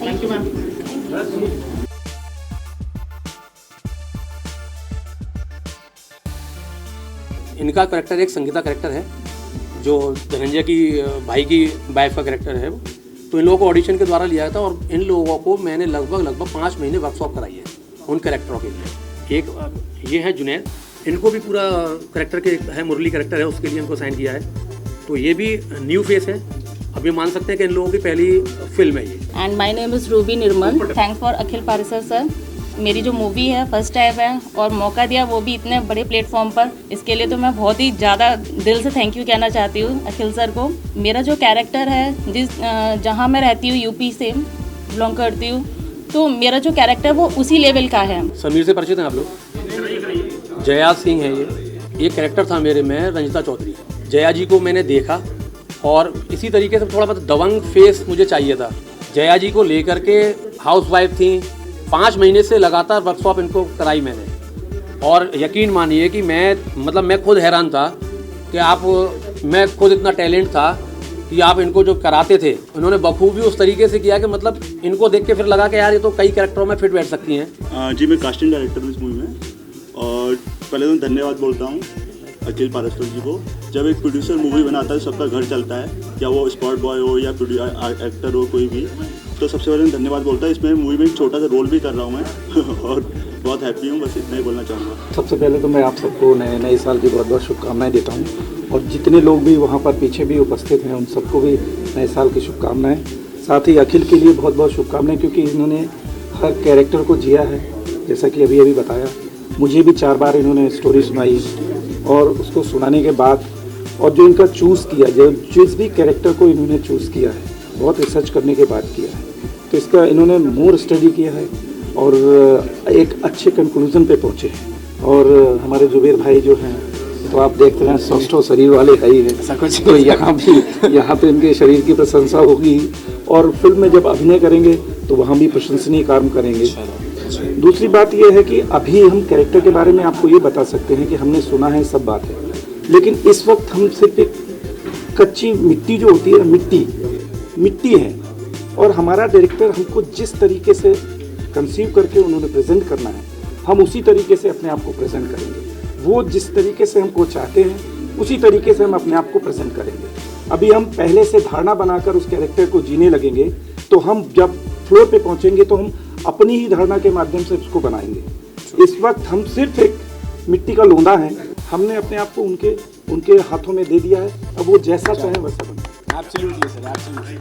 Thank you ma'am. इनका character एक Sangeeta character है जो धनंजय की भाई की वाइफ का करेक्टर है वो। तो इन लोगों को ऑडिशन के द्वारा लिया था और इन लोगों को मैंने लगभग 5 महीने वर्कशॉप कराई है उन करेक्टरों के लिए। एक ये है जुनैद, इनको भी पूरा करेक्टर के है, मुरली करेक्टर है उसके लिए इनको साइन किया है। तो ये भी न्यू फेस है, अभी मान सकते हैं कि इन लोगों की पहली फिल्म है ये। And my name is Ruby Nirmal. Thanks for Akhil Parisar sir. मेरी जो मूवी है फर्स्ट टाइम है और मौका दिया वो भी इतने बड़े प्लेटफॉर्म पर, इसके लिए तो मैं बहुत ही ज़्यादा दिल से थैंक यू कहना चाहती हूँ अखिल सर को। मेरा जो कैरेक्टर है जहाँ मैं रहती हूँ यूपी से बिलोंग करती हूँ, तो मेरा जो कैरेक्टर वो उसी लेवल का है। समीर से परिचित हैं आप लोग? जया सिंह है ये कैरेक्टर था मेरे में रंजिता चौधरी। जया जी को मैंने देखा और इसी तरीके से थोड़ा बहुत दबंग फेस मुझे चाहिए था। जया जी को लेकर के हाउसवाइफ थी, 5 महीने से लगातार वर्कशॉप इनको कराई मैंने। और यकीन मानिए कि मैं खुद हैरान था कि मैं खुद इतना टैलेंट था कि आप इनको जो कराते थे उन्होंने बखूबी उस तरीके से किया कि मतलब इनको देख के फिर लगा कि यार ये तो कई कैरेक्टरों में फिट बैठ सकती हैं। जी मैं कास्टिंग डायरेक्टर हूँ इस मूवी में और पहले तो धन्यवाद बोलता हूँ अखिल पारिसर जी को। जब एक प्रोड्यूसर मूवी बनाता है सबका घर चलता है, या वो स्पॉट बॉय हो या एक्टर हो कोई भी, तो सबसे पहले धन्यवाद बोलता है। इसमें मूवी में एक छोटा सा रोल भी कर रहा हूँ मैं और बहुत हैप्पी हूँ, बस इतना ही बोलना चाहूँगा। सबसे पहले तो मैं आप सबको नए साल की बहुत बहुत शुभकामनाएं देता हूँ और जितने लोग भी वहाँ पर पीछे भी उपस्थित हैं उन सबको भी नए साल की शुभकामनाएं। साथ ही अखिल के लिए बहुत बहुत शुभकामनाएं क्योंकि इन्होंने हर कैरेक्टर को जिया है, जैसा कि अभी बताया। मुझे भी 4 बार इन्होंने स्टोरी सुनाई और उसको सुनाने के बाद और जो इनका चूज़ किया, जो जिस भी कैरेक्टर को इन्होंने चूज़ किया है बहुत रिसर्च करने के बाद किया है, तो इसका इन्होंने मोर स्टडी किया है और एक अच्छे कंक्लूजन पे पहुँचे हैं। और हमारे जुबेर भाई जो हैं तो आप देखते हैं स्वस्थ शरीर वाले है ही है, तो यहाँ पे इनके शरीर की प्रशंसा होगी और फिल्म में जब अभिनय करेंगे तो वहाँ भी प्रशंसनीय काम करेंगे। दूसरी बात यह है कि अभी हम कैरेक्टर के बारे में आपको ये बता सकते हैं कि हमने सुना है सब बात है, लेकिन इस वक्त हम सिर्फ एक कच्ची मिट्टी जो होती है मिट्टी है और हमारा डायरेक्टर हमको जिस तरीके से कंसीव करके उन्होंने प्रेजेंट करना है हम उसी तरीके से अपने आप को प्रेजेंट करेंगे। वो जिस तरीके से हमको चाहते हैं उसी तरीके से हम अपने आप को प्रेजेंट करेंगे। अभी हम पहले से धारणा बनाकर उस कैरेक्टर को जीने लगेंगे तो हम जब फ्लोर पे पहुंचेंगे तो हम अपनी ही धारणा के माध्यम से उसको बनाएंगे। इस वक्त हम सिर्फ एक मिट्टी का लोंदा है, हमने अपने आप को उनके हाथों में दे दिया है, अब वो जैसा चाहे वैसा बने। Absolutely sir, absolutely.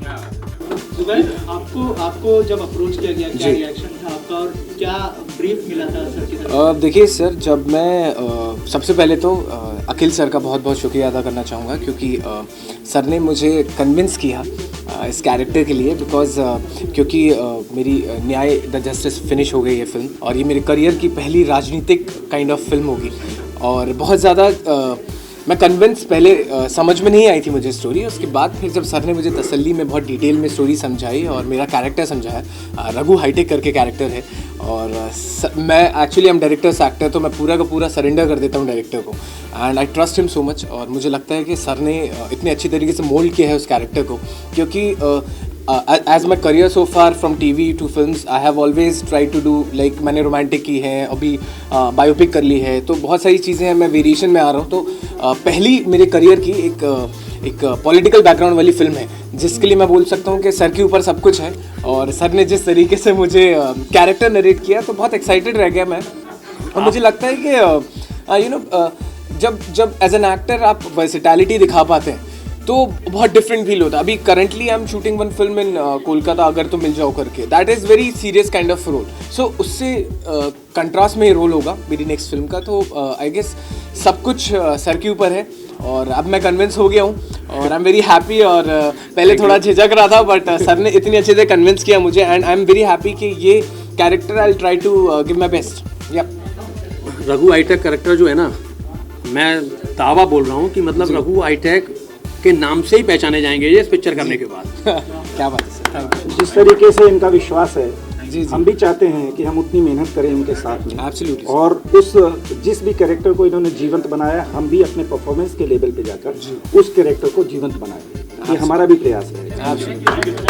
जुबैर, आपको जब अप्रोच किया गया क्या रिएक्शन था आपका और क्या ब्रीफ मिला था सर की तरफ? देखिए सर, जब मैं सबसे पहले तो अखिल सर का बहुत बहुत शुक्रिया अदा करना चाहूँगा क्योंकि सर ने मुझे कन्विंस किया इस कैरेक्टर के लिए क्योंकि मेरी न्याय द जस्टिस फिनिश हो गई है फिल्म और ये मेरे करियर की पहली राजनीतिक काइंड ऑफ फिल्म होगी और बहुत ज़्यादा मैं कन्विंस पहले समझ में नहीं आई थी मुझे स्टोरी। उसके बाद फिर जब सर ने मुझे तसल्ली में बहुत डिटेल में स्टोरी समझाई और मेरा कैरेक्टर समझाया, रघु हाईटेक करके कैरेक्टर है और मैं एक्चुअली हम डायरेक्टर्स एक्टर, तो मैं पूरा का पूरा सरेंडर कर देता हूँ डायरेक्टर को and I trust him so much. और मुझे लगता है कि सर ने इतने अच्छी तरीके से मोल्ड किया है उस कैरेक्टर को क्योंकि as my career so far from TV to films I have always try to do like मैंने रोमांटिक की है, अभी बायोपिक कर ली है, तो बहुत सारी चीज़ें हैं, मैं वेरिएशन में आ रहा हूँ। तो पहली मेरे करियर की एक पॉलिटिकल बैकग्राउंड वाली फिल्म है जिसके लिए मैं बोल सकता हूँ कि सर के ऊपर सब कुछ है और सर ने जिस तरीके से मुझे कैरेक्टर नरेट किया तो बहुत एक्साइटेड रह गया मैं। और मुझे लगता है कि जब एज एन एक्टर आप वर्सेटैलिटी दिखा पाते हैं तो बहुत डिफरेंट फील होता है। अभी currently I am shooting one film in Kolkata, अगर तो मिल जाओ करके, that is very serious kind of role. So उससे कंट्रास्ट में ये रोल होगा मेरी नेक्स्ट फिल्म का। तो आई गेस सब कुछ सर के ऊपर है और अब मैं कन्विंस हो गया हूँ और आई एम वेरी हैप्पी। और पहले थोड़ा झिझक रहा था बट सर ने इतनी अच्छे से कन्विंस किया मुझे and I am very happy कि ये character I will try to give my best. Raghu hi tech character जो है ना, मैं दावा बोल रहा हूँ कि मतलब रघु हाईटेक के नाम से ही पहचाने जाएंगे ये इस पिक्चर करने के बाद। क्या बात है सर, थैंक यू। जिस तरीके से इनका विश्वास है जी। हम भी चाहते हैं कि हम उतनी मेहनत करें उनके साथ में Absolutely. और उस जिस भी कैरेक्टर को इन्होंने जीवंत बनाया, हम भी अपने परफॉर्मेंस के लेवल पे जाकर उस कैरेक्टर को जीवंत बनाएं। ये हमारा भी प्रयास है। Absolutely.